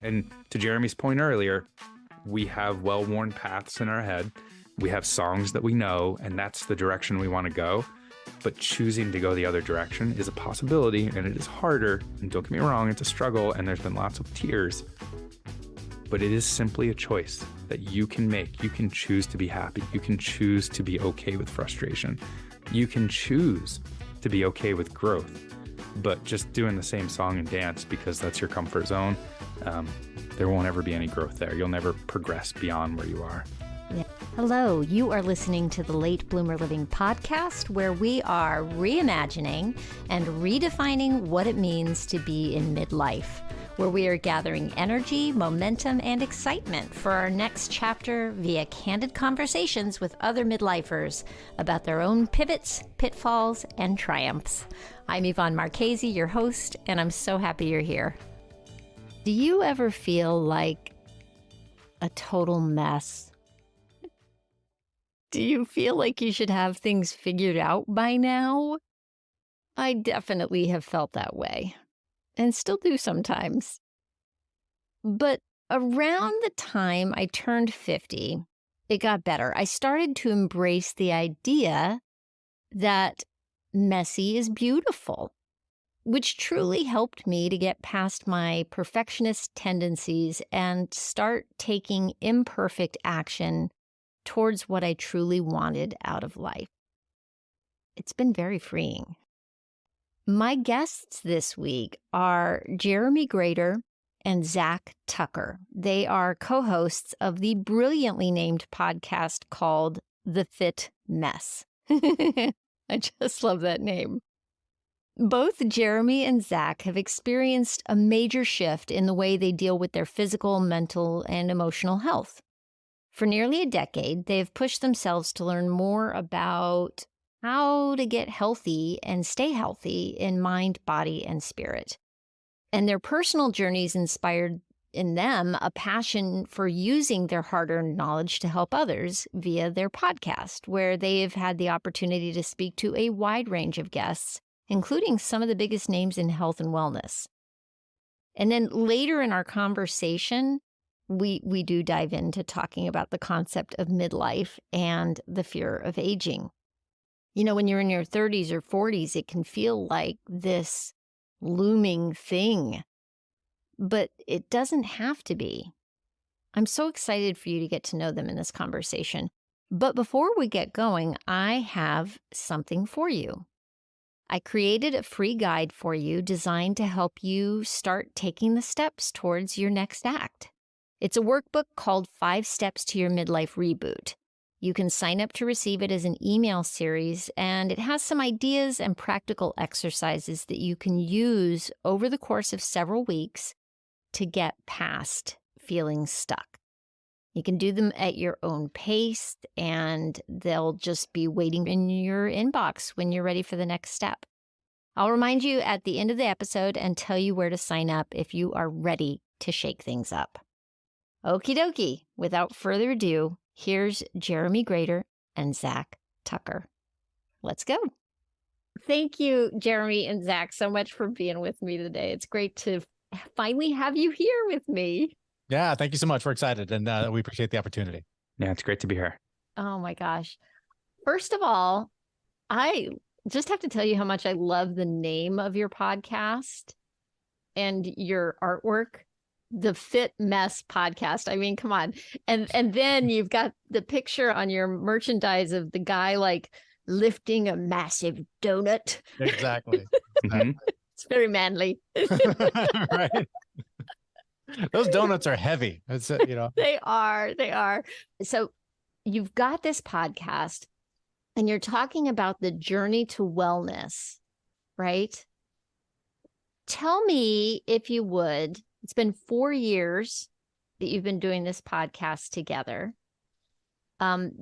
And to Jeremy's point earlier, we have well-worn paths in our head. We have songs that we know, and that's the direction we want to go. But choosing to go the other direction is a possibility, and it is harder. And don't get me wrong, it's a struggle, and there's been lots of tears. But it is simply a choice that you can make. You can choose to be happy. You can choose to be okay with frustration. You can choose to be okay with growth. But just doing the same song and dance because that's your comfort zone, there won't ever be any growth there. You'll never progress beyond where you are. Yeah. Hello, you are listening to the Late Bloomer Living podcast, where we are reimagining and redefining what it means to be in midlife, where we are gathering energy, momentum, and excitement for our next chapter via candid conversations with other midlifers about their own pivots, pitfalls, and triumphs. I'm Yvonne Marchese, your host, and I'm so happy you're here. Do you ever feel like a total mess? Do you feel like you should have things figured out by now? I definitely have felt that way, and still do sometimes. But around the time I turned 50, it got better. I started to embrace the idea that messy is beautiful, which truly helped me to get past my perfectionist tendencies and start taking imperfect action towards what I truly wanted out of life. It's been very freeing. My guests this week are Jeremy Grater and Zach Tucker. They are co-hosts of the brilliantly named podcast called The Fit Mess. I just love that name. Both Jeremy and Zach have experienced a major shift in the way they deal with their physical, mental, and emotional health. For nearly a decade, they have pushed themselves to learn more about how to get healthy and stay healthy in mind, body, and spirit. And their personal journeys inspired in them a passion for using their hard-earned knowledge to help others via their podcast, where they have had the opportunity to speak to a wide range of guests, including some of the biggest names in health and wellness. And then later in our conversation, we do dive into talking about the concept of midlife and the fear of aging. You know, when you're in your 30s or 40s, it can feel like this looming thing, but it doesn't have to be. I'm so excited for you to get to know them in this conversation. But before we get going, I have something for you. I created a free guide for you designed to help you start taking the steps towards your next act. It's a workbook called 5 Steps to Your Midlife Reboot. You can sign up to receive it as an email series, and it has some ideas and practical exercises that you can use over the course of several weeks to get past feeling stuck. You can do them at your own pace, and they'll just be waiting in your inbox when you're ready for the next step. I'll remind you at the end of the episode and tell you where to sign up if you are ready to shake things up. Okie dokie, without further ado, here's Jeremy Grater and Zach Tucker. Let's go. Thank you, Jeremy and Zach, so much for being with me today. It's great to finally have you here with me. Yeah, thank you so much. We're excited, and we appreciate the opportunity. Yeah, it's great to be here. Oh my gosh. First of all, I just have to tell you how much I love the name of your podcast and your artwork. The Fit Mess podcast. I mean, come on. And then you've got the picture on your merchandise of the guy like lifting a massive donut. Exactly. It's very manly. Right. Those donuts are heavy. It's, you know. They are. So you've got this podcast and you're talking about the journey to wellness, right? Tell me, if you would, it's been 4 years that you've been doing this podcast together.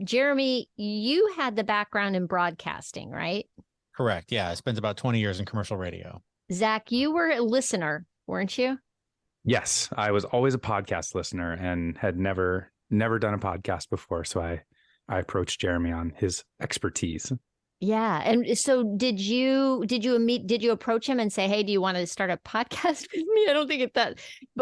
Jeremy, you had the background in broadcasting, right? Correct. Yeah. I spent about 20 years in commercial radio. Zach, you were a listener, weren't you? Yes, I was always a podcast listener and had never done a podcast before. So I approached Jeremy on his expertise. Yeah. And so did you approach him and say, "Hey, do you want to start a podcast with me?" I don't think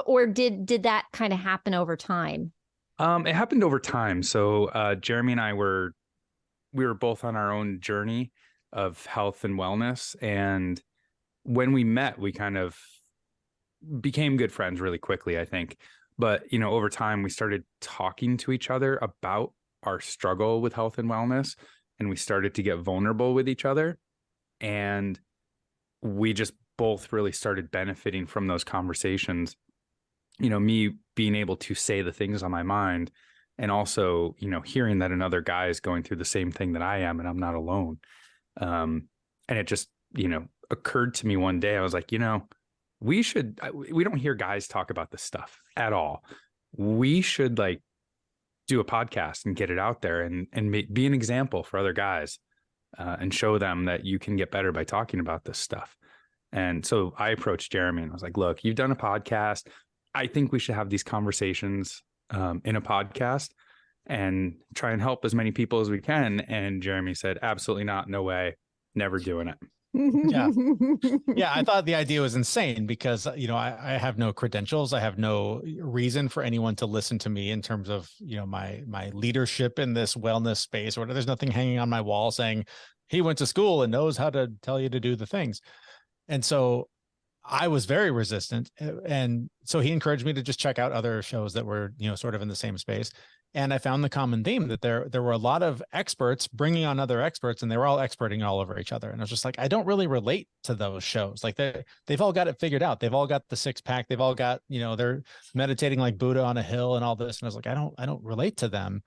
or did that kind of happen over time? It happened over time. So Jeremy and I we were both on our own journey of health and wellness. And when we met, we kind of became good friends really quickly, I think. But, over time, we started talking to each other about our struggle with health and wellness, and we started to get vulnerable with each other. And we just both really started benefiting from those conversations. Me being able to say the things on my mind, and also, hearing that another guy is going through the same thing that I am, and I'm not alone. And it just, occurred to me one day. I was like, we don't hear guys talk about this stuff at all. We should like do a podcast and get it out there and be an example for other guys, and show them that you can get better by talking about this stuff. And so I approached Jeremy and I was like, look, you've done a podcast. I think we should have these conversations in a podcast and try and help as many people as we can. And Jeremy said, absolutely not. No way. Never doing it. Yeah. Yeah. I thought the idea was insane because, I have no credentials. I have no reason for anyone to listen to me in terms of, my leadership in this wellness space, or there's nothing hanging on my wall saying he went to school and knows how to tell you to do the things. And so I was very resistant. And so he encouraged me to just check out other shows that were, sort of in the same space. And I found the common theme that there were a lot of experts bringing on other experts, and they were all experting all over each other. And I was just like, I don't really relate to those shows. Like they've all got it figured out. They've all got the six pack. They've all got, they're meditating like Buddha on a hill and all this. And I was like, I don't relate to them.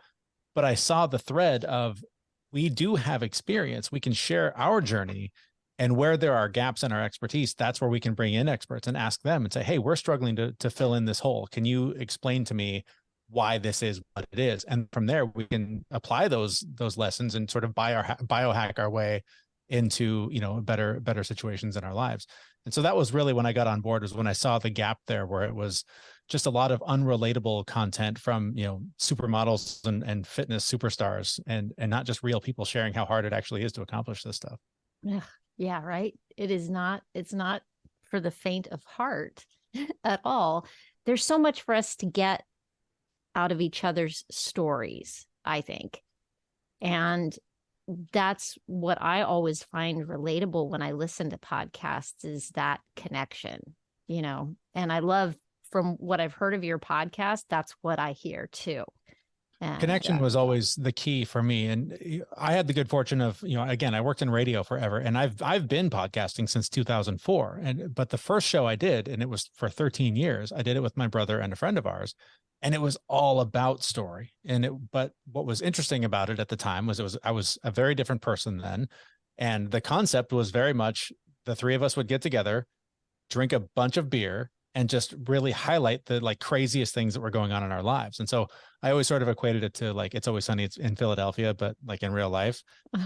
But I saw the thread of, we do have experience. We can share our journey. And where there are gaps in our expertise, that's where we can bring in experts and ask them and say, hey, we're struggling to fill in this hole. Can you explain to me why this is what it is? And from there, we can apply those lessons and sort of biohack our way into, better situations in our lives. And so that was really when I got on board, was when I saw the gap there, where it was just a lot of unrelatable content from, supermodels and fitness superstars, and not just real people sharing how hard it actually is to accomplish this stuff. Yeah, right. It's not for the faint of heart at all. There's so much for us to get out of each other's stories, I think. And that's what I always find relatable when I listen to podcasts, is that connection, and I love, from what I've heard of your podcast, that's what I hear too. And, connection was always the key for me. And I had the good fortune of, again, I worked in radio forever, and I've been podcasting since 2004. But the first show I did, and it was for 13 years, I did it with my brother and a friend of ours, and it was all about story. But what was interesting about it at the time was I was a very different person then. And the concept was very much the three of us would get together, drink a bunch of beer, and just really highlight the like craziest things that were going on in our lives. And so I always sort of equated it to like, It's Always Sunny in Philadelphia, but like in real life.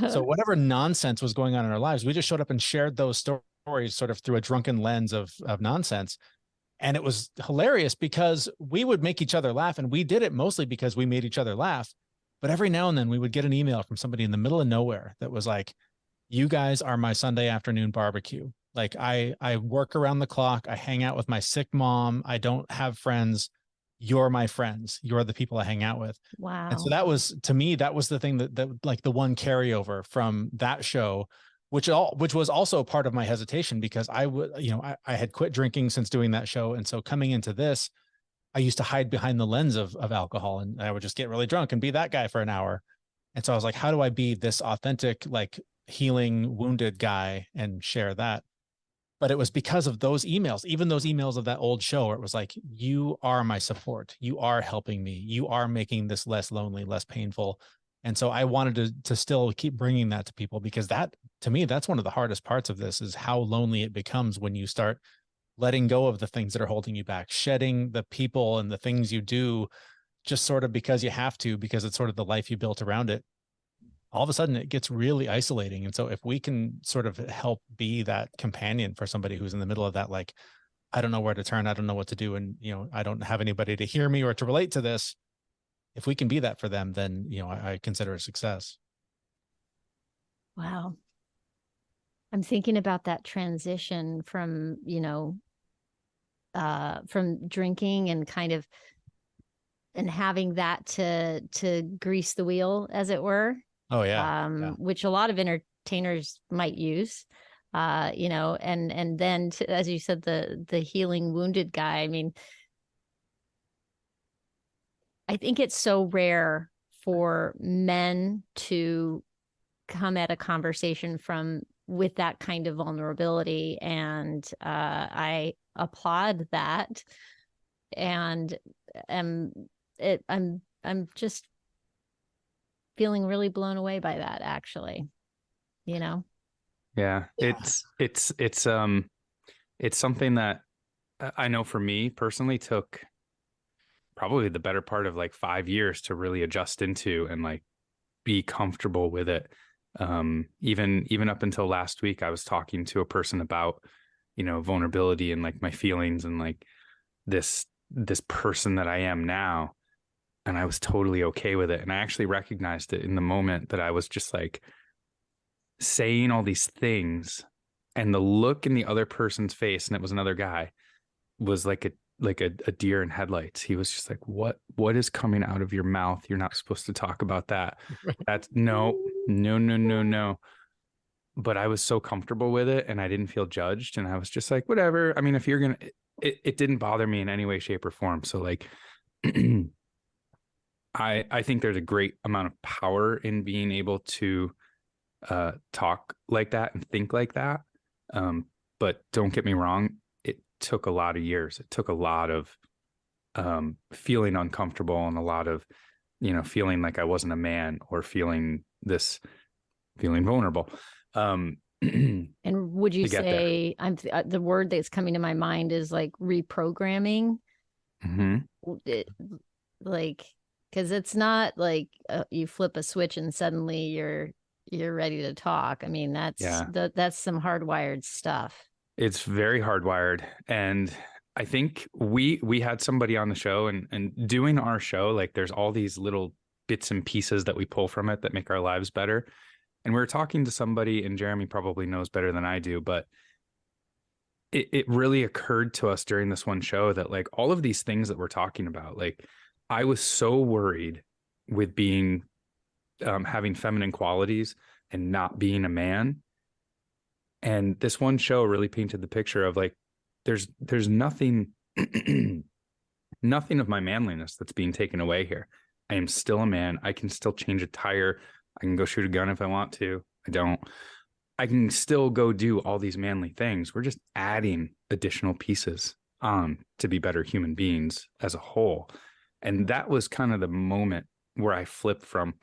So whatever nonsense was going on in our lives, we just showed up and shared those stories sort of through a drunken lens of nonsense. And it was hilarious because we would make each other laugh, and we did it mostly because we made each other laugh. But every now and then we would get an email from somebody in the middle of nowhere that was like, you guys are my Sunday afternoon barbecue. Like I work around the clock. I hang out with my sick mom. I don't have friends. You're my friends. You're the people I hang out with. wow. And so that was, to me, that was the thing that like the one carryover from that show, which was also part of my hesitation, because I had quit drinking since doing that show. And so coming into this, I used to hide behind the lens of alcohol, and I would just get really drunk and be that guy for an hour. And so I was like, how do I be this authentic, like healing wounded guy and share that? But it was because of those emails, even those emails of that old show, where it was like, you are my support. You are helping me. You are making this less lonely, less painful. And so I wanted to still keep bringing that to people, because that, to me, that's one of the hardest parts of this, is how lonely it becomes when you start letting go of the things that are holding you back, shedding the people and the things you do just sort of because you have to, because it's sort of the life you built around it. All of a sudden it gets really isolating. And so if we can sort of help be that companion for somebody who's in the middle of that, like, I don't know where to turn, I don't know what to do, and, I don't have anybody to hear me or to relate to this. If we can be that for them, then, I consider a success. Wow. I'm thinking about that transition from, from drinking and kind of and having that to grease the wheel, as it were. Oh yeah. Which a lot of entertainers might use. And then as you said, the healing wounded guy. I mean, I think it's so rare for men to come at a conversation from with that kind of vulnerability, and I applaud that. And um, I'm just feeling really blown away by that, actually. Yeah, it's something that I know for me personally took probably the better part of like 5 years to really adjust into and like be comfortable with it. Even up until last week, I was talking to a person about, vulnerability and like my feelings and like this person that I am now. And I was totally okay with it. And I actually recognized it in the moment that I was just like saying all these things, and the look in the other person's face, and it was another guy, was like a deer in headlights. He was just like, what is coming out of your mouth? You're not supposed to talk about that. That's no. But I was so comfortable with it and I didn't feel judged. And I was just like, whatever. I mean, if you're going to, it didn't bother me in any way, shape, or form. So like, I think there's a great amount of power in being able to talk like that and think like that. But don't get me wrong, it took a lot of years. It took a lot of feeling uncomfortable and a lot of, feeling like I wasn't a man or feeling vulnerable. And would you say the word that's coming to my mind is like reprogramming? Like, because it's not like you flip a switch and suddenly you're ready to talk. I mean, that's some hardwired stuff. It's very hardwired. And I think we had somebody on the show, and doing our show, like there's all these little bits and pieces that we pull from it that make our lives better. And we were talking to somebody, and Jeremy probably knows better than I do, but it really occurred to us during this one show that like all of these things that we're talking about, like I was so worried with being having feminine qualities and not being a man. And this one show really painted the picture of like, there's nothing, nothing of my manliness that's being taken away here. I am still a man. I can still change a tire. I can go shoot a gun if I want to. I don't. I can still go do all these manly things. We're just adding additional pieces on to be better human beings as a whole. And that was kind of the moment where I flipped from,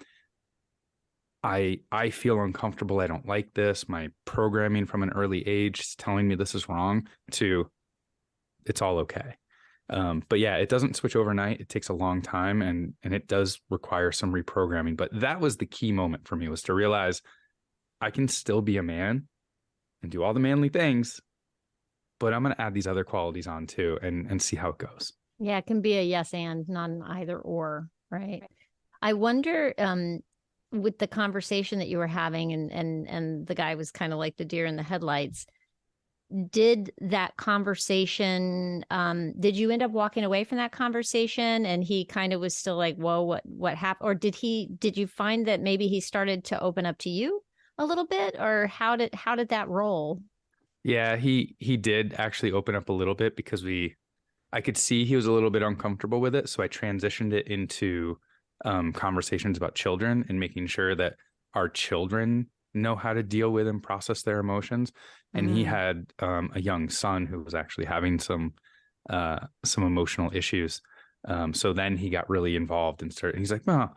I feel uncomfortable. I don't like this. My programming from an early age is telling me this is wrong, to it's all okay. But yeah, it doesn't switch overnight. It takes a long time, and it does require some reprogramming. But that was the key moment for me, was to realize I can still be a man and do all the manly things, but I'm going to add these other qualities on too, and see how it goes. Yeah, it can be a yes and, not an either or, right? I wonder, with the conversation that you were having, and the guy was kind of like the deer in the headlights, did that conversation, did you end up walking away from that conversation and he kind of was still like, whoa, what happened? Or did you find that maybe he started to open up to you a little bit, or how did that roll? Yeah, he did actually open up a little bit, because I could see he was a little bit uncomfortable with it. So I transitioned it into conversations about children and making sure that our children know how to deal with and process their emotions. And he had a young son who was actually having some emotional issues. So then he got really involved and he's like, well,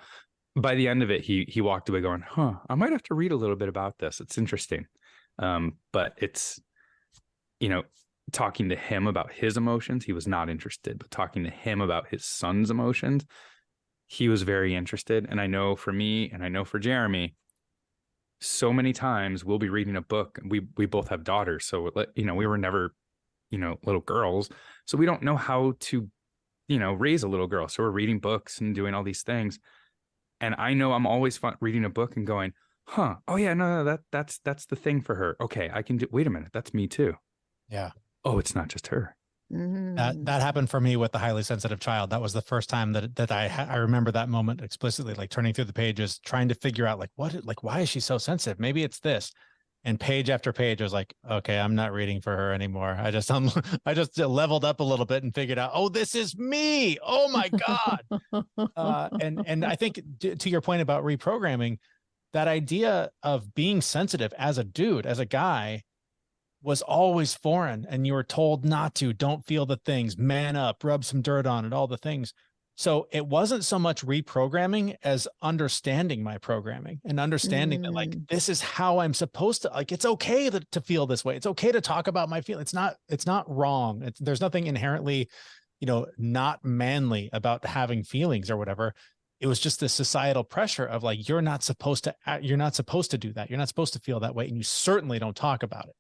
by the end of it, he walked away going, I might have to read a little bit about this. It's interesting. But it's, talking to him about his emotions, he was not interested, but talking to him about his son's emotions, he was very interested. And I know for me, and I know for Jeremy, so many times we'll be reading a book. We both have daughters. So, we were never, little girls. So we don't know how to, raise a little girl. So we're reading books and doing all these things. And I know I'm always reading a book and going, Huh. Oh yeah, no, that's the thing for her. Okay, I can do. Wait a minute, that's me too. Yeah. Oh, it's not just her. That happened for me with the highly sensitive child. That was the first time that I remember that moment explicitly, like turning through the pages, trying to figure out why is she so sensitive? Maybe it's this. And page after page, I was like, okay, I'm not reading for her anymore. I just leveled up a little bit and figured out, oh, this is me. Oh my God. And I think to your point about reprogramming, that idea of being sensitive as a dude, as a guy, was always foreign, and you were told not to, don't feel the things, man up, rub some dirt on it, all the things. So it wasn't so much reprogramming as understanding my programming and understanding that like, this is how I'm supposed to, like, it's okay to feel this way. It's okay to talk about my feelings. It's not wrong. There's nothing inherently, not manly about having feelings or whatever. It was just this societal pressure of like, you're not supposed to do that. You're not supposed to feel that way. And you certainly don't talk about it.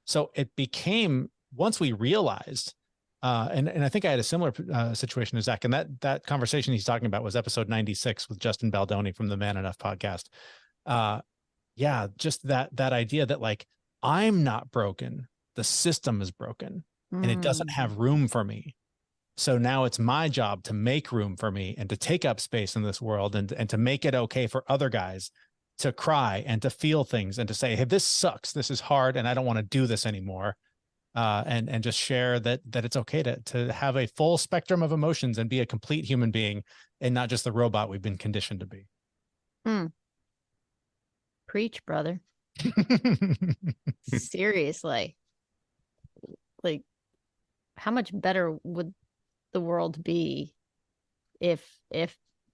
So it became, once we realized, and I think I had a similar situation to Zach, and that conversation he's talking about was episode 96 with Justin Baldoni from the Man Enough podcast. Yeah, just that idea that like, I'm not broken, the system is broken, and it doesn't have room for me. So now it's my job to make room for me and to take up space in this world and to make it okay for other guys to cry and to feel things and to say, hey, this sucks, this is hard, and I don't want to do this anymore. And just share that it's okay to have a full spectrum of emotions and be a complete human being and not just the robot we've been conditioned to be. Preach, brother. Seriously. Like, how much better would the world be if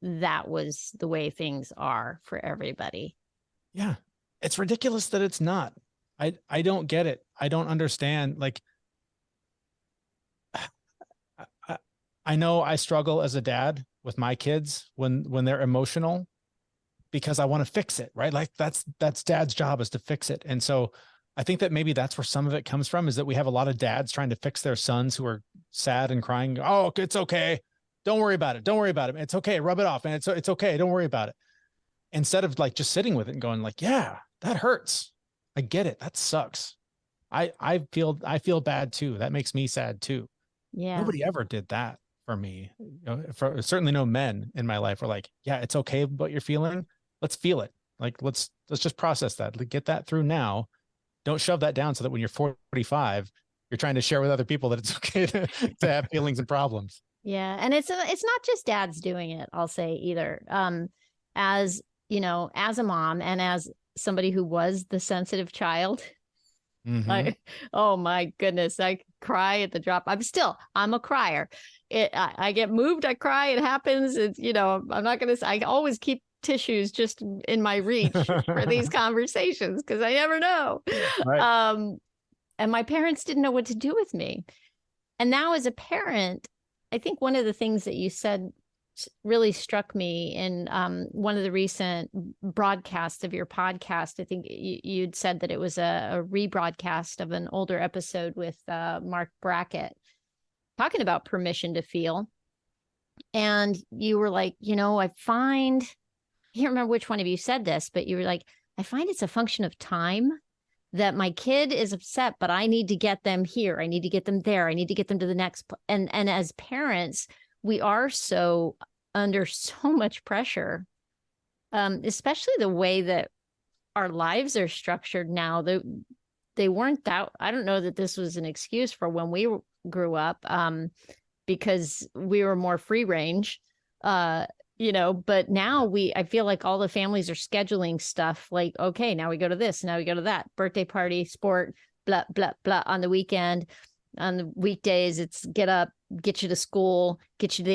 that was the way things are for everybody? Yeah. It's ridiculous that it's not. I don't get it. I don't understand. Like, I know I struggle as a dad with my kids when they're emotional because I want to fix it, right? Like that's dad's job, is to fix it. And so I think that maybe that's where some of it comes from, is that we have a lot of dads trying to fix their sons who are sad and crying. Oh, it's okay. Don't worry about it. Don't worry about it. It's okay. Rub it off. And it's okay. Don't worry about it. Instead of like just sitting with it and going like, yeah, that hurts. I get it. That sucks. I feel bad too. That makes me sad too. Yeah. Nobody ever did that for me. For certainly no men in my life were like, yeah, it's okay what you're feeling. Let's feel it. Like, let's just process that. Get that through now. Don't shove that down so that when you're 45, you're trying to share with other people that it's okay to have feelings and problems. Yeah. And it's not just dads doing it, I'll say either. As as a mom and as somebody who was the sensitive child, oh my goodness, I cry at the drop. I'm a crier. I get moved, I cry, it happens. It's, I'm not going to, I always keep tissues just in my reach for these conversations because I never know. Right. And my parents didn't know what to do with me. And now as a parent, I think one of the things that you said really struck me in one of the recent broadcasts of your podcast. I think you'd said that it was a rebroadcast of an older episode with Mark Brackett talking about permission to feel. And you were like, I can't remember which one of you said this, but you were like, I find it's a function of time that my kid is upset, but I need to get them here. I need to get them there. I need to get them to the next. And as parents, we are so under so much pressure, especially the way that our lives are structured now. They weren't that. I don't know that this was an excuse for when we grew up, because we were more free range, but now I feel like all the families are scheduling stuff like, okay, now we go to this, now we go to that, birthday party, sport, blah, blah, blah. On the weekend, on the weekdays, it's get up, get you to school, get you the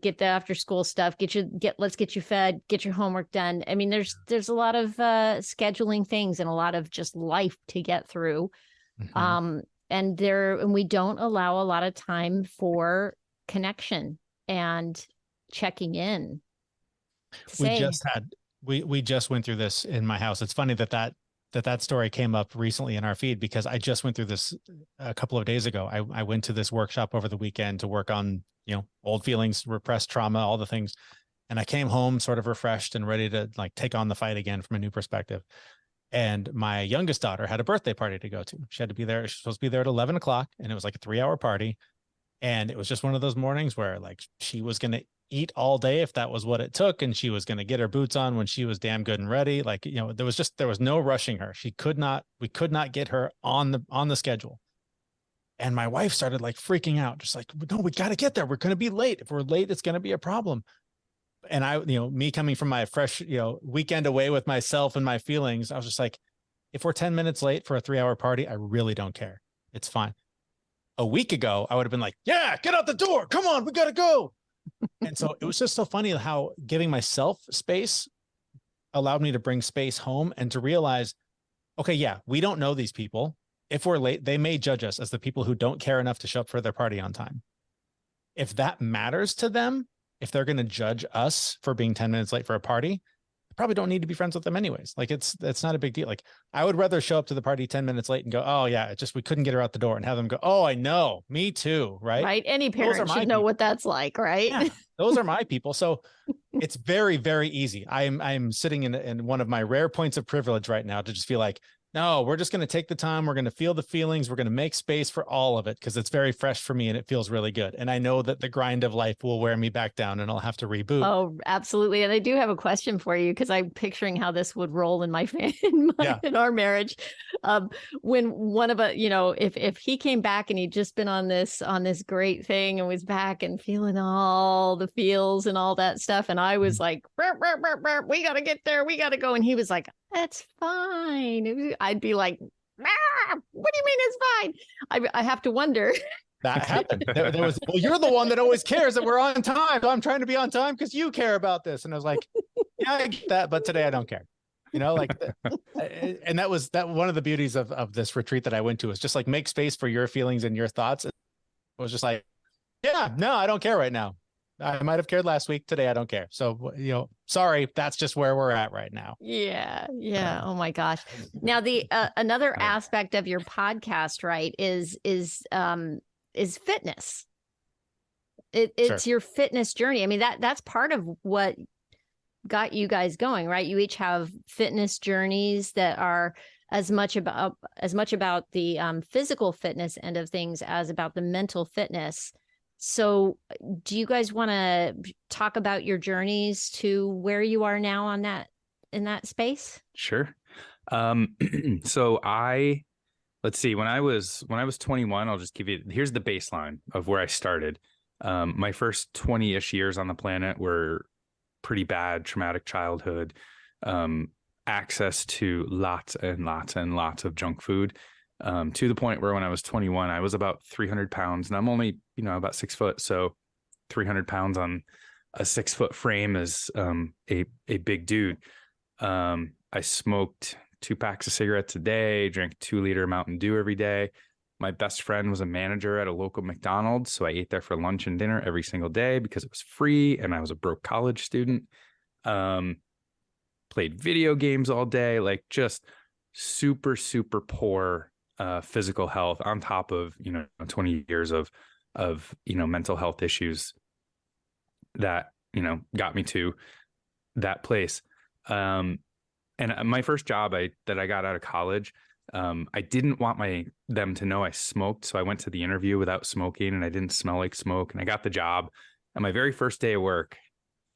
get the after school stuff, let's get you fed, get your homework done. I mean, there's a lot of scheduling things and a lot of just life to get through. And we don't allow a lot of time for connection and checking in. We just went through this in my house. It's funny that story came up recently in our feed because I just went through this a couple of days ago. I went to this workshop over the weekend to work on, old feelings, repressed trauma, all the things. And I came home sort of refreshed and ready to like take on the fight again from a new perspective. And my youngest daughter had a birthday party to go to. She had to be there. She was supposed to be there at 11 o'clock, and it was like a 3-hour party. And it was just one of those mornings where like she was going to eat all day if that was what it took. And she was going to get her boots on when she was damn good and ready. Like, you know, there was no rushing her. We could not get her on the schedule. And my wife started like freaking out, just like, no, we got to get there. We're going to be late. If we're late, it's going to be a problem. And I, you know, me coming from my fresh, you know, weekend away with myself and my feelings, I was just like, if we're 10 minutes late for a 3-hour party, I really don't care. It's fine. A week ago, I would have been like, yeah, get out the door. Come on, we got to go. And so it was just so funny how giving myself space allowed me to bring space home and to realize, okay, yeah, we don't know these people. If we're late, they may judge us as the people who don't care enough to show up for their party on time. If that matters to them, if they're going to judge us for being 10 minutes late for a party, I probably don't need to be friends with them anyways. Like it's not a big deal. Like I would rather show up to the party 10 minutes late and go, oh yeah, it just, we couldn't get her out the door, and have them go, oh, I know, me too. Right. Right. Any parent should know what that's like. Right. Yeah, those are my people. So it's very, very easy. I'm sitting in one of my rare points of privilege right now to just feel like, no, we're just going to take the time. We're going to feel the feelings. We're going to make space for all of it because it's very fresh for me and it feels really good. And I know that the grind of life will wear me back down and I'll have to reboot. Oh, absolutely. And I do have a question for you because I'm picturing how this would roll in my in our marriage. When one of us, you know, if he came back and he'd just been on this great thing and was back and feeling all the feels and all that stuff, and I was like, burr, burr, burr, burr, we got to get there, we got to go, and he was like, that's fine. I'd be like, what do you mean it's fine? I have to wonder. That happened. There was, well, you're the one that always cares that we're on time. So I'm trying to be on time because you care about this. And I was like, yeah, I get that, but today I don't care. You know, like, and that was one of the beauties of this retreat that I went to, is just like make space for your feelings and your thoughts. It was just like, yeah, no, I don't care right now. I might have cared last week. Today, I don't care. So, you know, sorry, that's just where we're at right now. Yeah. Yeah. Oh my gosh. Now the another aspect of your podcast, right, is fitness. It's your fitness journey. I mean, that's part of what got you guys going, right? You each have fitness journeys that are as much about the physical fitness end of things as about the mental fitness. So do you guys want to talk about your journeys to where you are now in that space? Sure. So let's see, when I was 21, I'll just give you, here's the baseline of where I started. My first 20-ish years on the planet were pretty bad, traumatic childhood, access to lots and lots and lots of junk food, to the point where when I was 21, I was about 300 pounds, and I'm only, you know, about 6 foot. So 300 pounds on a 6 foot frame is a big dude. I smoked 2 packs of cigarettes a day, drank 2-liter Mountain Dew every day. My best friend was a manager at a local McDonald's, so I ate there for lunch and dinner every single day because it was free, and I was a broke college student. Played video games all day, like just super, super poor physical health on top of, you know, 20 years of, you know, mental health issues that, you know, got me to that place. And my first job that I got out of college, I didn't want them to know I smoked. So I went to the interview without smoking, and I didn't smell like smoke, and I got the job. And my very first day of work,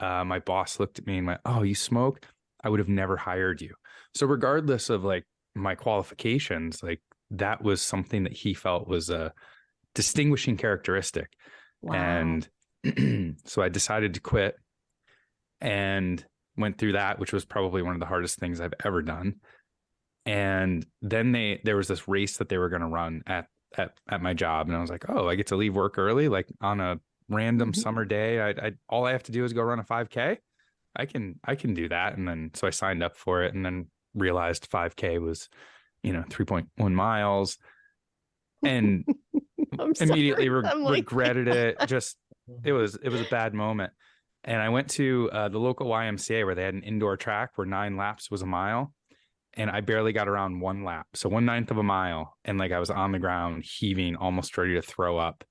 my boss looked at me and went, "Oh, you smoke? I would have never hired you." So regardless of like my qualifications, like that was something that he felt was a distinguishing characteristic. Wow. And so I decided to quit and went through that, which was probably one of the hardest things I've ever done. And then there was this race that they were going to run at my job. And I was like, oh, I get to leave work early, like on a random summer day. I all I have to do is go run a 5K. I can do that. And then, so I signed up for it, and then realized 5K was, you know, 3.1 miles, and immediately regretted it. Just, it was a bad moment. And I went to the local YMCA where they had an indoor track where 9 laps was a mile. And I barely got around 1 lap. So 1/9 of a mile. And like I was on the ground heaving, almost ready to throw up.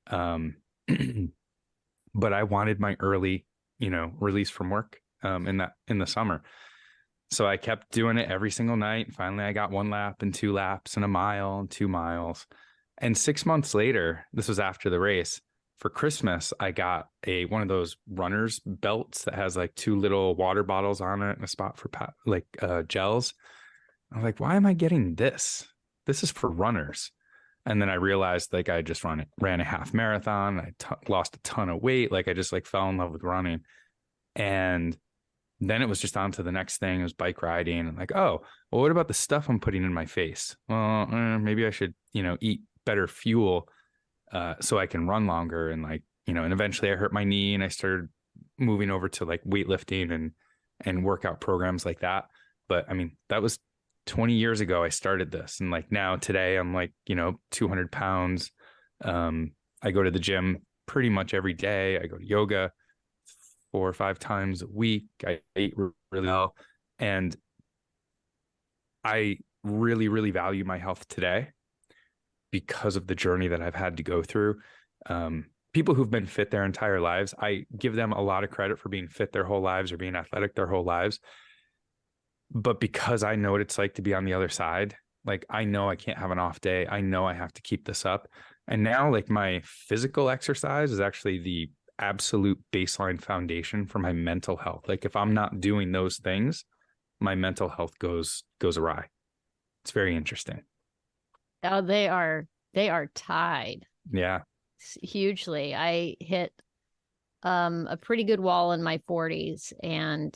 But I wanted my early released from work in the summer. So I kept doing it every single night. Finally, I got 1 lap and 2 laps and a mile and 2 miles. And 6 months later, this was after the race, for Christmas, I got one of those runner's belts that has like 2 little water bottles on it and a spot for gels. I was like, why am I getting this? This is for runners. And then I realized like I just ran a half marathon. I lost a ton of weight. Like I just like fell in love with running. And then it was just on to the next thing. It was bike riding, and like, oh, well, what about the stuff I'm putting in my face? Well, maybe I should, eat better fuel so I can run longer. And like, and eventually I hurt my knee and I started moving over to like weightlifting and workout programs like that. But I mean, that was 20 years ago I started this. And like now today I'm like, 200 pounds. I go to the gym pretty much every day. I go to yoga 4 or 5 times a week. I eat really well. And I really, really value my health today because of the journey that I've had to go through. People who've been fit their entire lives, I give them a lot of credit for being fit their whole lives or being athletic their whole lives. But because I know what it's like to be on the other side, like I know I can't have an off day. I know I have to keep this up. And now like my physical exercise is actually the absolute baseline foundation for my mental health. Like if I'm not doing those things, my mental health goes awry. It's very interesting. Oh, they are tied. Yeah. Hugely. I hit a pretty good wall in my 40s, and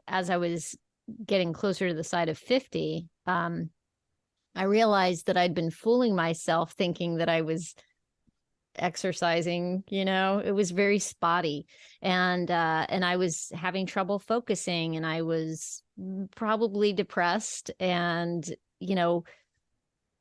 as I was getting closer to the side of 50, I realized that I'd been fooling myself thinking that I was exercising. It was very spotty, and I was having trouble focusing, and I was probably depressed, and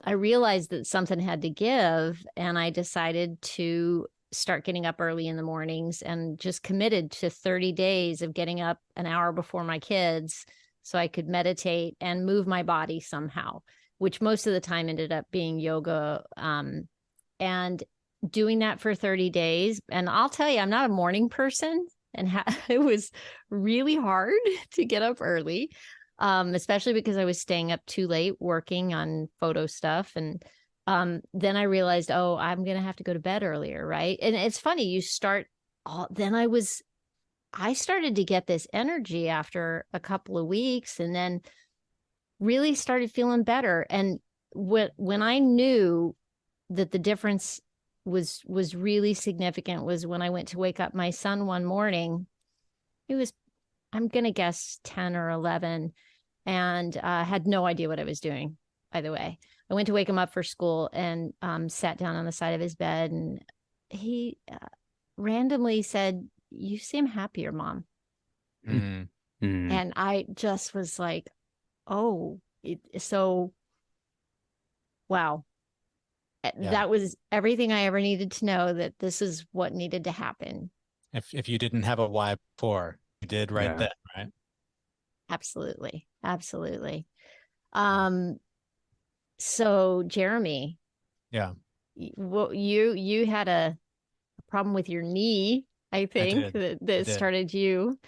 I realized that something had to give, and I decided to start getting up early in the mornings and just committed to 30 days of getting up an hour before my kids so I could meditate and move my body somehow, which most of the time ended up being yoga. And doing that for 30 days. And I'll tell you, I'm not a morning person, and it was really hard to get up early. Especially because I was staying up too late working on photo stuff. And then I realized, oh, I'm going to have to go to bed earlier. Right. And it's funny, I started to get this energy after a couple of weeks, and then really started feeling better. And when I knew that the difference was really significant was when I went to wake up my son one morning. It was, I'm going to guess 10 or 11, and had no idea what I was doing, by the way. I went to wake him up for school and sat down on the side of his bed, and he randomly said, "You seem happier, Mom." Mm-hmm. And I just was like, oh, so wow. Yeah. That was everything I ever needed to know, that this is what needed to happen. If you didn't have a why before, you did right then, right? Absolutely. Absolutely. So Jeremy. Yeah. Well, you had a problem with your knee, I think, that started you.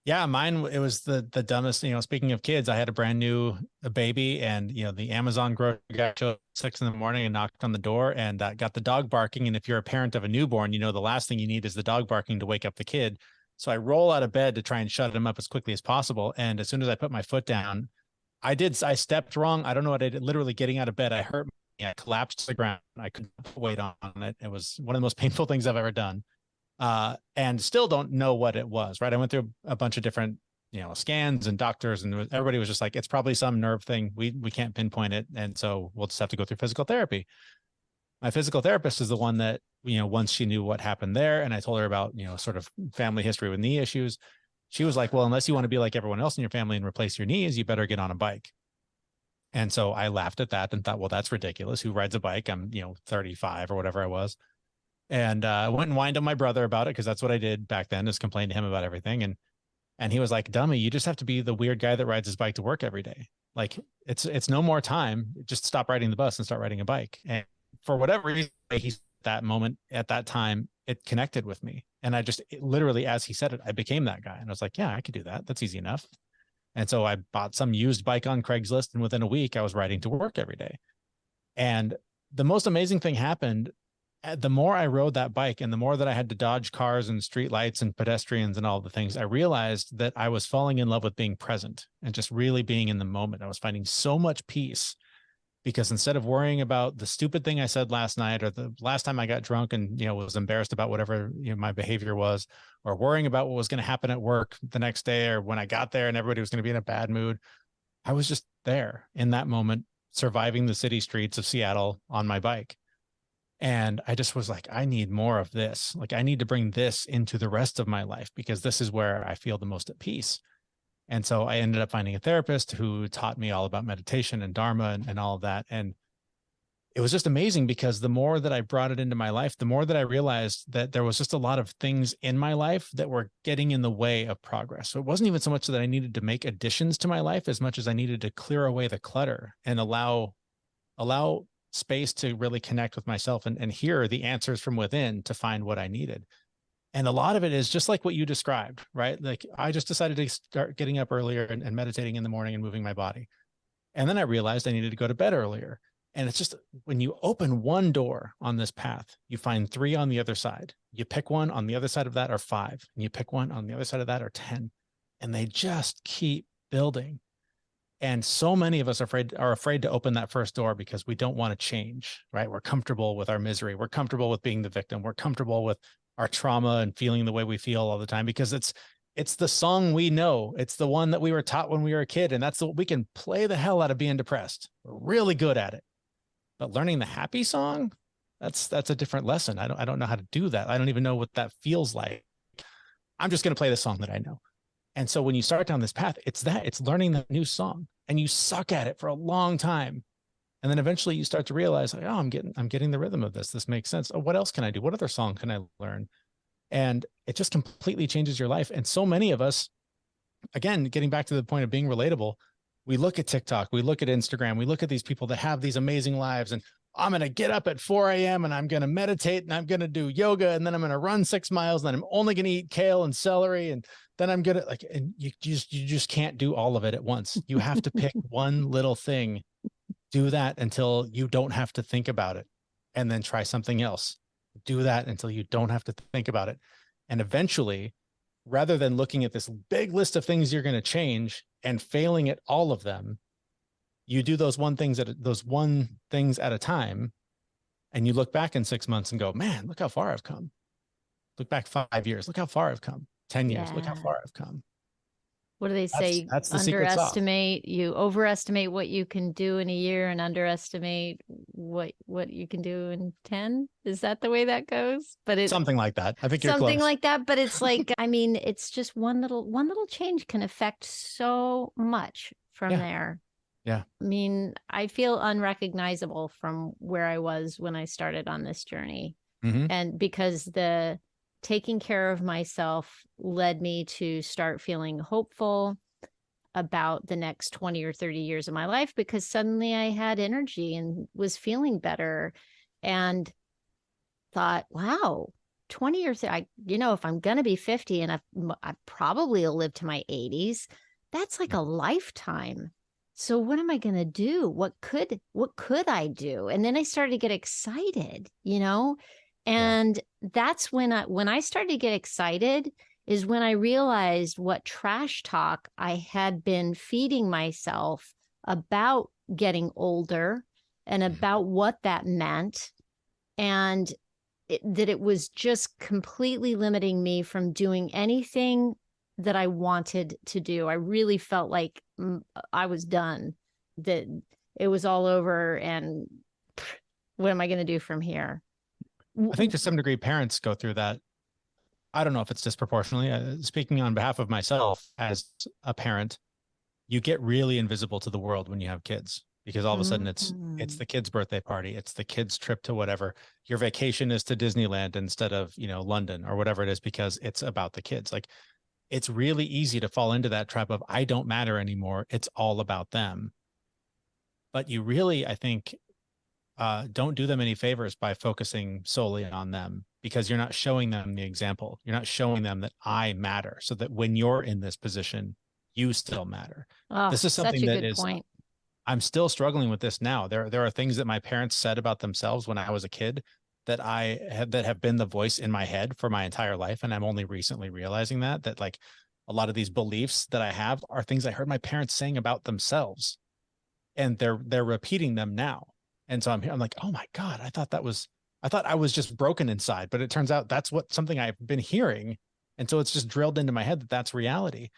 Yeah, mine, it was the dumbest, speaking of kids, I had a brand new baby, and, the Amazon grocery guy showed up at 6 a.m. and knocked on the door, and got the dog barking. And if you're a parent of a newborn, the last thing you need is the dog barking to wake up the kid. So I roll out of bed to try and shut him up as quickly as possible. And as soon as I put my foot down, I stepped wrong. I don't know what I did. Literally getting out of bed, I hurt me. I collapsed to the ground. I couldn't put weight on it. It was one of the most painful things I've ever done. And still don't know what it was, right? I went through a bunch of different, scans and doctors, and everybody was just like, it's probably some nerve thing. We can't pinpoint it. And so we'll just have to go through physical therapy. My physical therapist is the one that, once she knew what happened there, and I told her about, sort of family history with knee issues, she was like, well, unless you want to be like everyone else in your family and replace your knees, you better get on a bike. And so I laughed at that and thought, well, that's ridiculous. Who rides a bike? I'm, 35 or whatever I was. And I went and whined on my brother about it, because that's what I did back then, is complain to him about everything. And he was like, dummy, you just have to be the weird guy that rides his bike to work every day. Like it's no more time. Just stop riding the bus and start riding a bike. And for whatever reason, he that moment, at that time, it connected with me. And literally, as he said it, I became that guy. And I was like, yeah, I could do that. That's easy enough. And so I bought some used bike on Craigslist, and within a week I was riding to work every day. And the most amazing thing happened. The more I rode that bike and the more that I had to dodge cars and street lights and pedestrians and all the things, I realized that I was falling in love with being present and just really being in the moment. I was finding so much peace because instead of worrying about the stupid thing I said last night or the last time I got drunk and, was embarrassed about whatever, my behavior was, or worrying about what was going to happen at work the next day or when I got there and everybody was going to be in a bad mood, I was just there in that moment, surviving the city streets of Seattle on my bike. And I just was like, I need more of this. Like, I need to bring this into the rest of my life because this is where I feel the most at peace. And so I ended up finding a therapist who taught me all about meditation and Dharma and all of that. And it was just amazing because the more that I brought it into my life, the more that I realized that there was just a lot of things in my life that were getting in the way of progress. So it wasn't even so much that I needed to make additions to my life as much as I needed to clear away the clutter and allow space to really connect with myself and hear the answers from within to find what I needed. And a lot of it is just like what you described, right? Like I just decided to start getting up earlier and meditating in the morning and moving my body. And then I realized I needed to go to bed earlier. And it's just when you open one door on this path, you find 3 on the other side. You pick one on the other side of that or 5, and you pick one on the other side of that or 10. And they just keep building. And so many of us are afraid to open that first door because we don't want to change, right? We're comfortable with our misery. We're comfortable with being the victim. We're comfortable with our trauma and feeling the way we feel all the time because it's the song we know. It's the one that we were taught when we were a kid. And we can play the hell out of being depressed. We're really good at it. But learning the happy song, that's a different lesson. I don't know how to do that. I don't even know what that feels like. I'm just going to play the song that I know. And so when you start down this path, it's learning the new song and you suck at it for a long time. And then eventually you start to realize, like, oh, I'm getting the rhythm of this. This makes sense. Oh, what else can I do? What other song can I learn? And it just completely changes your life. And so many of us, again, getting back to the point of being relatable, we look at TikTok, we look at Instagram, we look at these people that have these amazing lives and I'm going to get up at 4 a.m. and I'm going to meditate and I'm going to do yoga and then I'm going to run 6 miles and then I'm only going to eat kale and celery and then I'm going to and you just can't do all of it at once. You have to pick one little thing, do that until you don't have to think about it and then try something else. Do that until you don't have to think about it. And eventually, rather than looking at this big list of things you're going to change and failing at all of them, you do those one things at a time. And you look back in 6 months and go, man, look how far I've come. Look back 5 years. Look how far I've come. 10 years. Look how far I've come. What do they say? That's the secret sauce. You overestimate what you can do in a year and underestimate what you can do in 10. Is that the way that goes? But it's something like that. I think you're something close. like that. But it's like, I mean, it's just one little change can affect so much from there. Yeah. I mean, I feel unrecognizable from where I was when I started on this journey. Mm-hmm. And because the taking care of myself led me to start feeling hopeful about the next 20 or 30 years of my life because suddenly I had energy and was feeling better and thought, wow, 20 years, if I'm going to be 50 and I probably will live to my 80s, that's like a lifetime. So what am I going to do? What could I do? And then I started to get excited, and that's when I started to get excited is when I realized what trash talk I had been feeding myself about getting older and about what that meant. And that it was just completely limiting me from doing anything that I wanted to do. I really felt like I was done, that it was all over. And what am I going to do from here? I think to some degree, parents go through that. I don't know if it's disproportionately. Speaking on behalf of myself as a parent, you get really invisible to the world when you have kids because all of a sudden it's the kid's birthday party. It's the kid's trip to whatever. Your vacation is to Disneyland instead of, London or whatever it is because it's about the kids. Like it's really easy to fall into that trap of I don't matter anymore. It's all about them. But you really, I think, don't do them any favors by focusing solely on them, because you're not showing them the example. You're not showing them that I matter, so that when you're in this position, you still matter. Oh, This is something such a that good is, point. I'm still struggling with this now. There are things that my parents said about themselves when I was a kid that have been the voice in my head for my entire life. And I'm only recently realizing that like a lot of these beliefs that I have are things I heard my parents saying about themselves, and they're repeating them now. And so I'm like, oh my God, I thought I was just broken inside, but it turns out that's something I've been hearing. And so it's just drilled into my head that that's reality.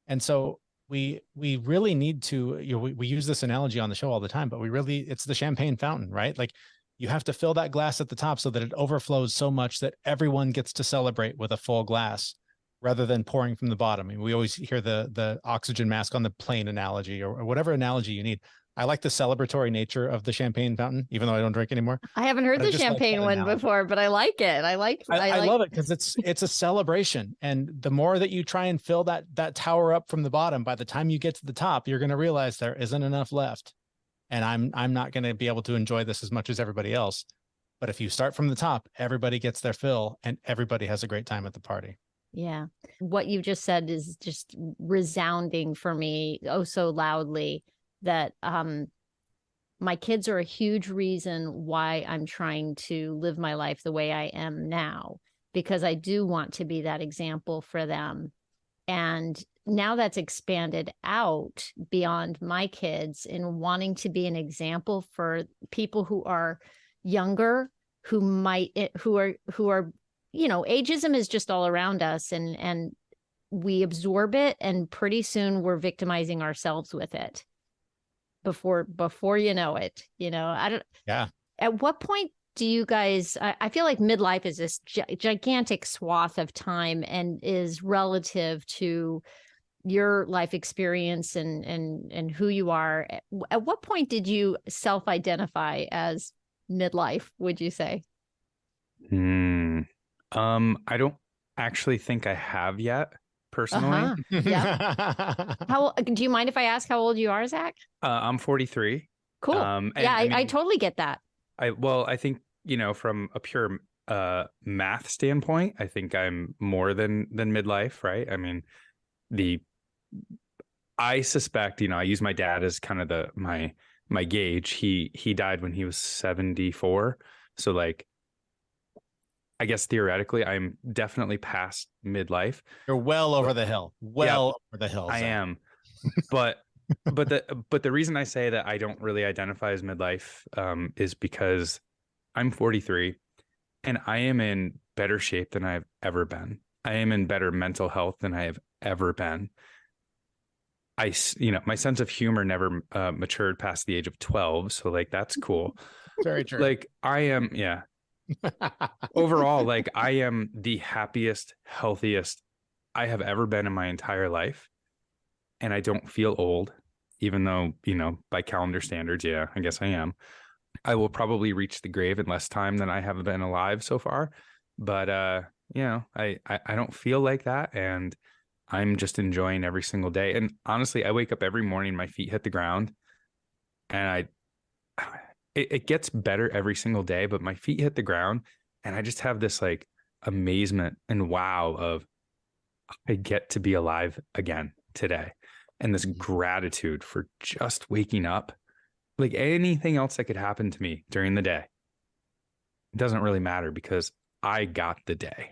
And so we really need to, we use this analogy on the show all the time, but it's the champagne fountain, right? Like, you have to fill that glass at the top so that it overflows so much that everyone gets to celebrate with a full glass, rather than pouring from the bottom. I mean, we always hear the oxygen mask on the plane analogy, or whatever analogy you need. I like the celebratory nature of the champagne fountain, even though I don't drink anymore. I haven't heard But I the just like champagne that one analogy. before, but I like it. I love it because it's a celebration. And the more that you try and fill that tower up from the bottom, by the time you get to the top, you're going to realize there isn't enough left. And I'm not going to be able to enjoy this as much as everybody else. But if you start from the top, everybody gets their fill and everybody has a great time at the party. Yeah. What you just said is just resounding for me oh so loudly, that my kids are a huge reason why I'm trying to live my life the way I am now, because I do want to be that example for them. And now that's expanded out beyond my kids in wanting to be an example for people who are younger, who are, ageism is just all around us, and we absorb it, and pretty soon we're victimizing ourselves with it before you know it. I don't. Yeah. At what point do you guys, I feel like midlife is this gigantic swath of time and is relative to your life experience and who you are. At what point did you self-identify as midlife, would you say? I don't actually think I have yet, personally. Yeah. Do you mind if I ask how old you are, Zach? I'm 43. Cool. Yeah, I totally get that. I think, from a pure math standpoint, I think I'm more than midlife, right? I mean, I suspect, I use my dad as kind of my gauge. He died when he was 74. So like, I guess theoretically, I'm definitely past midlife. You're well over the hill. Over the hill. I am. But the reason I say that I don't really identify as midlife is because I'm 43 and I am in better shape than I've ever been. I am in better mental health than I have ever been. My sense of humor never matured past the age of 12. So like, that's cool. Very true. Like I am. Yeah. Overall, like I am the happiest, healthiest I have ever been in my entire life. And I don't feel old, even though, by calendar standards, yeah, I guess I am. I will probably reach the grave in less time than I have been alive so far. But, I don't feel like that. And I'm just enjoying every single day. And honestly, I wake up every morning, my feet hit the ground and it gets better every single day, but my feet hit the ground and I just have this like amazement and wow of I get to be alive again today. And this gratitude for just waking up. Like anything else that could happen to me during the day, it doesn't really matter because I got the day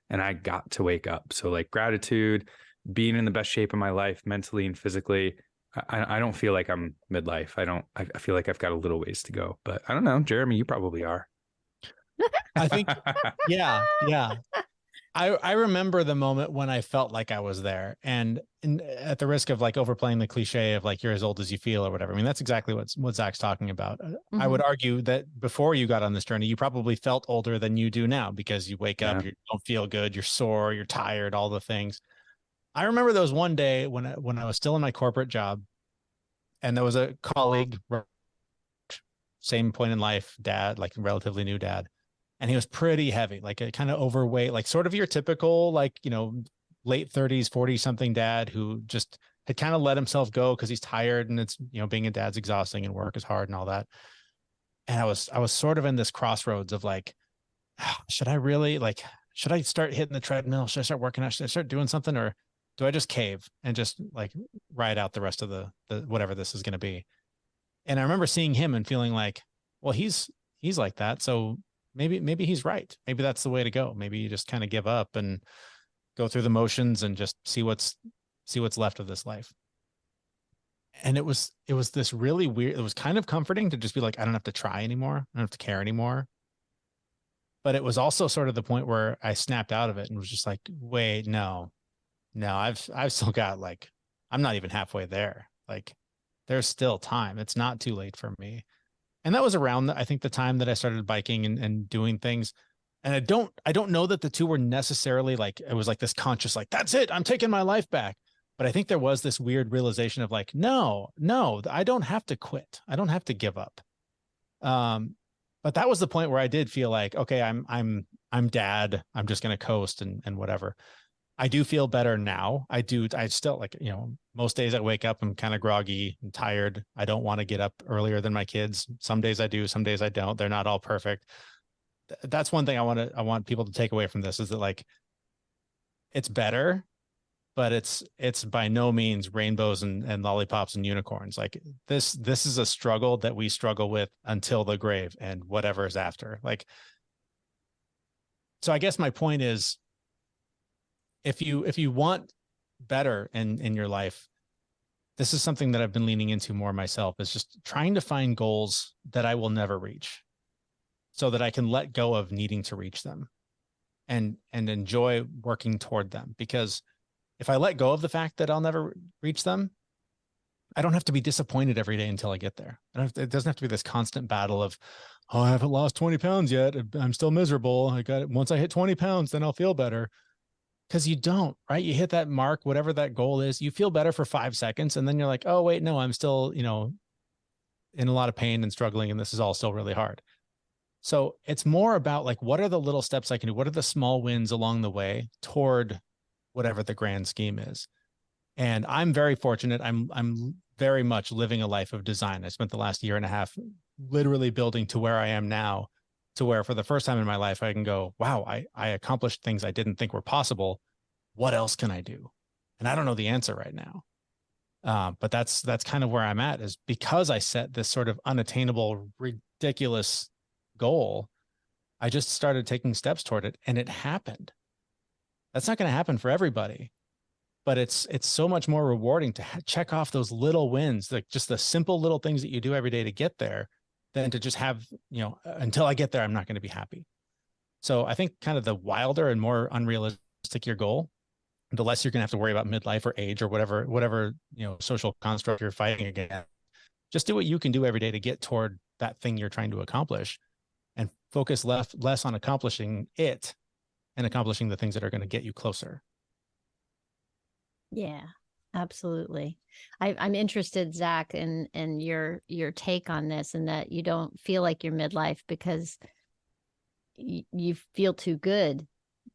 and I got to wake up. So like gratitude, being in the best shape of my life, mentally and physically. I don't feel like I'm midlife. I feel like I've got a little ways to go, but I don't know. Jeremy, you probably are. I think, yeah. I remember the moment when I felt like I was there, and at the risk of like overplaying the cliche of like, you're as old as you feel or whatever. I mean, that's exactly what Zach's talking about. Mm-hmm. I would argue that before you got on this journey, you probably felt older than you do now because you wake up, you don't feel good, you're sore, you're tired, all the things. I remember there was one day when I was still in my corporate job, and there was a colleague, same point in life, dad, like relatively new dad, and he was pretty heavy, like a kind of overweight, like sort of your typical, like, late 30s, 40 something dad who just had kind of let himself go because he's tired and it's, being a dad's exhausting and work is hard and all that. And I was sort of in this crossroads of like, should I really should I start hitting the treadmill? Should I start working out? Should I start doing something, or do I just cave and just like ride out the rest of the whatever this is going to be? And I remember seeing him and feeling like, well, he's like that. So maybe he's right. Maybe that's the way to go. Maybe you just kind of give up and go through the motions and just see what's left of this life. And it was this really weird, it was kind of comforting to just be like, I don't have to try anymore. I don't have to care anymore. But it was also sort of the point where I snapped out of it and was just like, wait, no, I've still got like, I'm not even halfway there. Like there's still time. It's not too late for me. And that was around, I think, the time that I started biking and doing things. And I don't know that the two were necessarily like, it was like this conscious, like, that's it, I'm taking my life back. But I think there was this weird realization of like, no, I don't have to quit. I don't have to give up. But that was the point where I did feel like, okay, I'm dad. I'm just going to coast and whatever. I do feel better now. I still like, most days I wake up, I'm kind of groggy and tired. I don't want to get up earlier than my kids. Some days I do, some days I don't. They're not all perfect. That's one thing I want people to take away from this, is that like, it's better, but it's by no means rainbows and lollipops and unicorns. Like this is a struggle that we struggle with until the grave and whatever is after. Like, so I guess my point is, if you want better in your life, this is something that I've been leaning into more myself, is just trying to find goals that I will never reach so that I can let go of needing to reach them and enjoy working toward them. Because if I let go of the fact that I'll never reach them, I don't have to be disappointed every day until I get there. It doesn't have to be this constant battle of, oh, I haven't lost 20 pounds yet. I'm still miserable. Once I hit 20 pounds, then I'll feel better. Because you don't, right? You hit that mark, whatever that goal is, you feel better for 5 seconds. And then you're like, oh, wait, no, I'm still, in a lot of pain and struggling. And this is all still really hard. So it's more about like, what are the little steps I can do? What are the small wins along the way toward whatever the grand scheme is? And I'm very fortunate. I'm very much living a life of design. I spent the last year and a half literally building to where I am now, to where for the first time in my life, I can go, wow, I accomplished things I didn't think were possible. What else can I do? And I don't know the answer right now. But that's kind of where I'm at, is because I set this sort of unattainable, ridiculous goal. I just started taking steps toward it, and it happened. That's not going to happen for everybody, but it's so much more rewarding to check off those little wins, like just the simple little things that you do every day to get there, than to just have, until I get there, I'm not going to be happy. So I think kind of the wilder and more unrealistic your goal, the less you're going to have to worry about midlife or age or whatever, social construct you're fighting against. Just do what you can do every day to get toward that thing you're trying to accomplish, and focus less on accomplishing it and accomplishing the things that are going to get you closer. Yeah, absolutely. I'm interested, Zach, in your take on this, and that you don't feel like you're midlife because you feel too good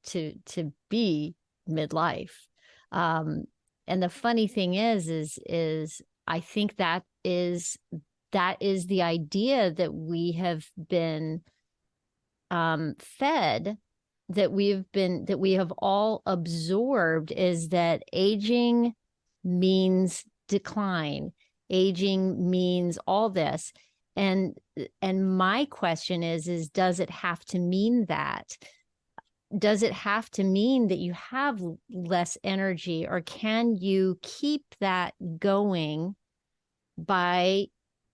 to be midlife. And the funny thing is I think that is the idea that we have been fed, that we have all absorbed, is that aging means decline. Aging means all this. And my question is does it have to mean that? Does it have to mean that you have less energy, or can you keep that going by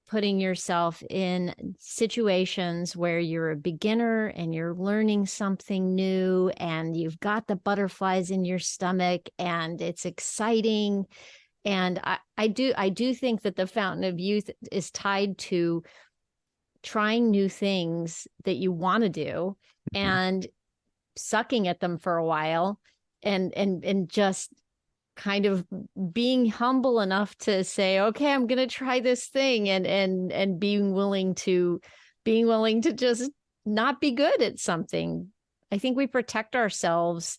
putting yourself in situations where you're a beginner and you're learning something new and you've got the butterflies in your stomach and it's exciting? And I do think that the fountain of youth is tied to trying new things that you want to do and sucking at them for a while and just kind of being humble enough to say, okay, I'm going to try this thing, and being willing to just not be good at something. I think we protect ourselves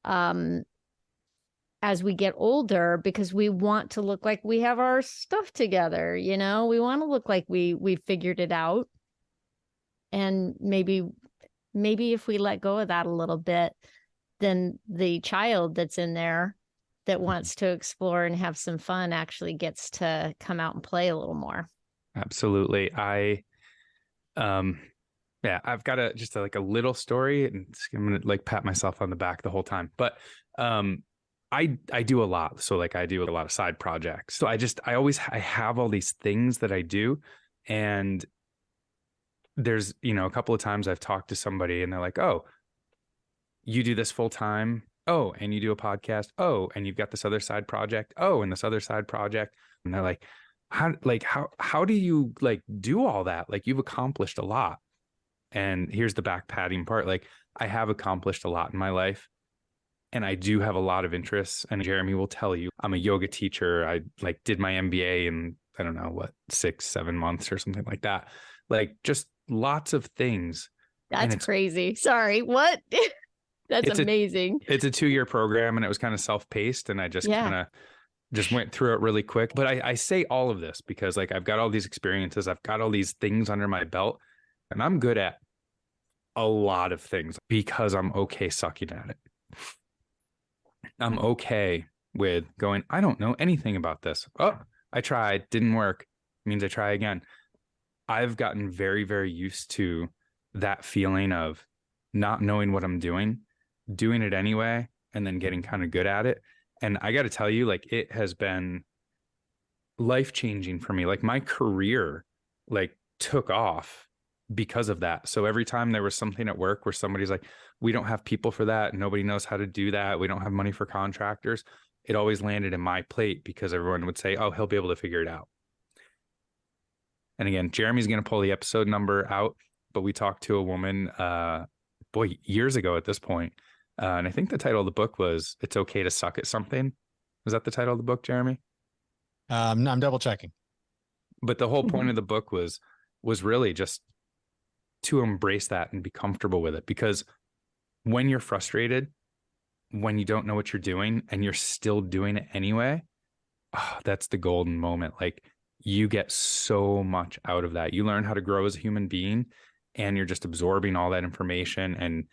as we get older because we want to look like we have our stuff together. We want to look like we figured it out. And maybe if we let go of that a little bit, then the child that's in there that wants to explore and have some fun actually gets to come out and play a little more. Absolutely. Yeah, I've got like a little story, and I'm gonna like pat myself on the back the whole time. But I do a lot. So like I do a lot of side projects. So I have all these things that I do. And there's, a couple of times I've talked to somebody and they're like, "Oh, you do this full time. Oh, and you do a podcast. Oh, and you've got this other side project. Oh, and this other side project." And they're like, how do you like do all that? Like you've accomplished a lot. And here's the back patting part. Like I have accomplished a lot in my life, and I do have a lot of interests. And Jeremy will tell you, I'm a yoga teacher. I like did my MBA in, I don't know what, 6-7 months or something like that. Like just lots of things. That's crazy. Sorry. What? That's amazing. It's a 2-year program, and it was kind of self-paced, and I just kind of just went through it really quick. But I say all of this because like I've got all these experiences. I've got all these things under my belt, and I'm good at a lot of things because I'm okay sucking at it. I'm okay with going, I don't know anything about this. Oh, I tried, didn't work. Means I try again. I've gotten very, very used to that feeling of not knowing what I'm doing it anyway, and then getting kind of good at it. And I got to tell you, like, it has been life-changing for me. Like my career, like took off because of that. So every time there was something at work where somebody's like, we don't have people for that. Nobody knows how to do that. We don't have money for contractors. It always landed in my plate because everyone would say, oh, he'll be able to figure it out. And again, Jeremy's going to pull the episode number out, but we talked to a woman, years ago at this point. And I think the title of the book was It's Okay to Suck at Something. Was that the title of the book, Jeremy? I'm double checking. But the whole point of the book was really just to embrace that and be comfortable with it. Because when you're frustrated, when you don't know what you're doing and you're still doing it anyway, that's the golden moment. Like you get so much out of that. You learn how to grow as a human being, and you're just absorbing all that information, and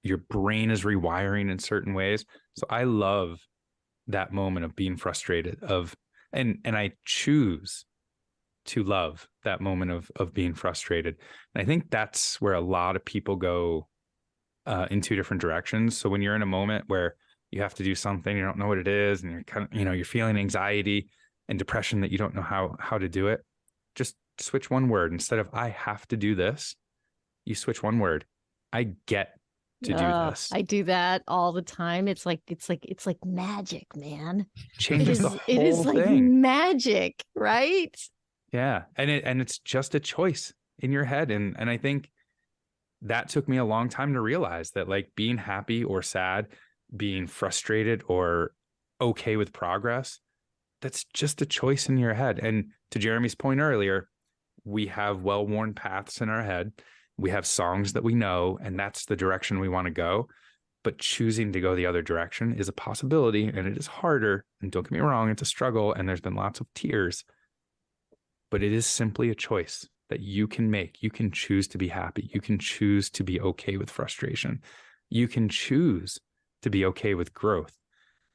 your brain is rewiring in certain ways. So I love that moment of being frustrated and I choose to love that moment of being frustrated. And I think that's where a lot of people go in two different directions. So when you're in a moment where you have to do something, you don't know what it is, and you're kind of, you're feeling anxiety and depression that you don't know how to do it, just switch one word. Instead of I have to do this, you switch one word. I get to do this. I do that all the time. It's like magic, man. Changes the whole thing. It is like magic, right? Yeah. And it's just a choice in your head. And I think that took me a long time to realize that, like, being happy or sad, being frustrated or okay with progress, that's just a choice in your head. And to Jeremy's point earlier, we have well-worn paths in our head. We have songs that we know, and that's the direction we want to go. But choosing to go the other direction is a possibility, and it is harder. And don't get me wrong, it's a struggle, and there's been lots of tears. But it is simply a choice that you can make. You can choose to be happy. You can choose to be okay with frustration. You can choose to be okay with growth.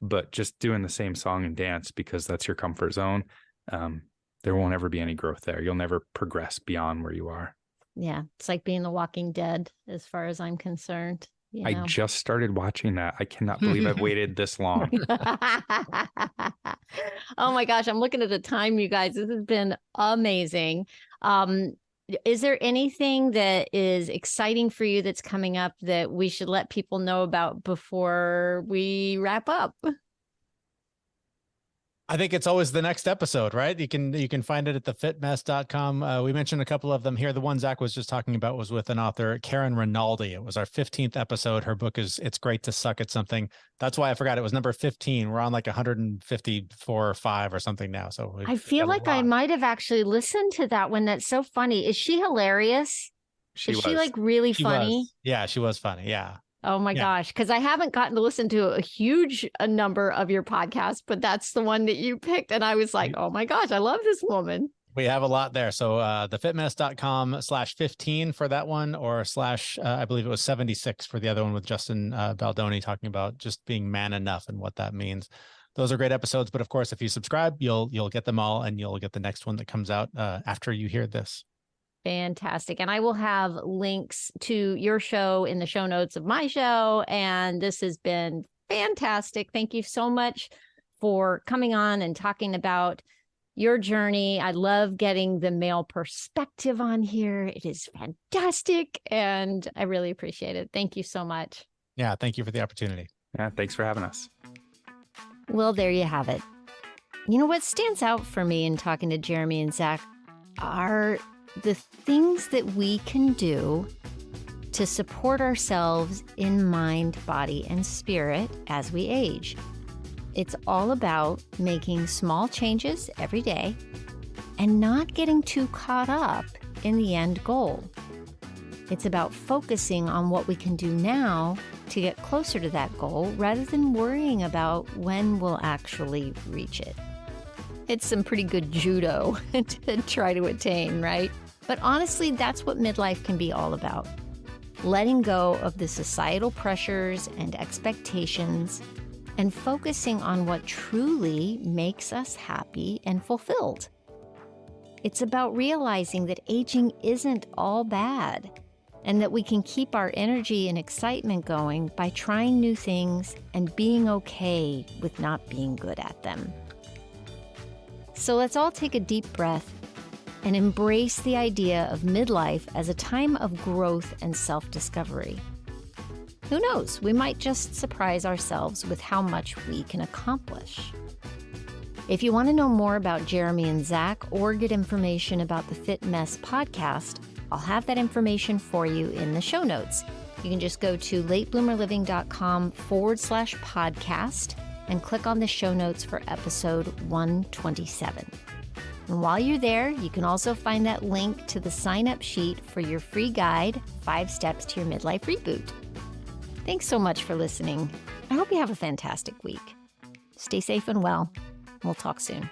But just doing the same song and dance because that's your comfort zone, there won't ever be any growth there. You'll never progress beyond where you are. Yeah, it's like being The Walking Dead, as far as I'm concerned. I just started watching that. I cannot believe I've waited this long. Oh my gosh, I'm looking at the time, you guys. This has been amazing. Is there anything that is exciting for you that's coming up that we should let people know about before we wrap up? I think it's always the next episode, right? You can find it at thefitmess.com. We mentioned a couple of them here. The one Zach was just talking about was with an author, Karen Rinaldi. It was our 15th episode. Her book is It's Great to Suck at Something. That's why I forgot it was number 15. We're on like 154 or 5 or something now. So I feel like I might have actually listened to that one. That's so funny. Is she hilarious? Is she like really funny? Yeah, she was funny. Yeah. Oh my gosh. Because I haven't gotten to listen to a huge number of your podcasts, but that's the one that you picked. And I was like, oh my gosh, I love this woman. We have a lot there. So thefitmess.com/15 for that one, or I believe it was 76 for the other one with Justin Baldoni, talking about just being man enough and what that means. Those are great episodes. But of course, if you subscribe, you'll get them all, and you'll get the next one that comes out after you hear this. Fantastic. And I will have links to your show in the show notes of my show. And this has been fantastic. Thank you so much for coming on and talking about your journey. I love getting the male perspective on here. It is fantastic. And I really appreciate it. Thank you so much. Yeah, thank you for the opportunity. Yeah, thanks for having us. Well, there you have it. You know, what stands out for me in talking to Jeremy and Zach are the things that we can do to support ourselves in mind, body, and spirit as we age. It's all about making small changes every day and not getting too caught up in the end goal. It's about focusing on what we can do now to get closer to that goal rather than worrying about when we'll actually reach it. It's some pretty good judo to try to attain, right? But honestly, that's what midlife can be all about. Letting go of the societal pressures and expectations and focusing on what truly makes us happy and fulfilled. It's about realizing that aging isn't all bad and that we can keep our energy and excitement going by trying new things and being okay with not being good at them. So let's all take a deep breath and embrace the idea of midlife as a time of growth and self-discovery. Who knows, we might just surprise ourselves with how much we can accomplish. If you want to know more about Jeremy and Zach or get information about the Fit Mess podcast, I'll have that information for you in the show notes. You can just go to latebloomerliving.com/podcast and click on the show notes for episode 127. And while you're there, you can also find that link to the sign-up sheet for your free guide, 5 Steps to Your Midlife Reboot. Thanks so much for listening. I hope you have a fantastic week. Stay safe and well. We'll talk soon.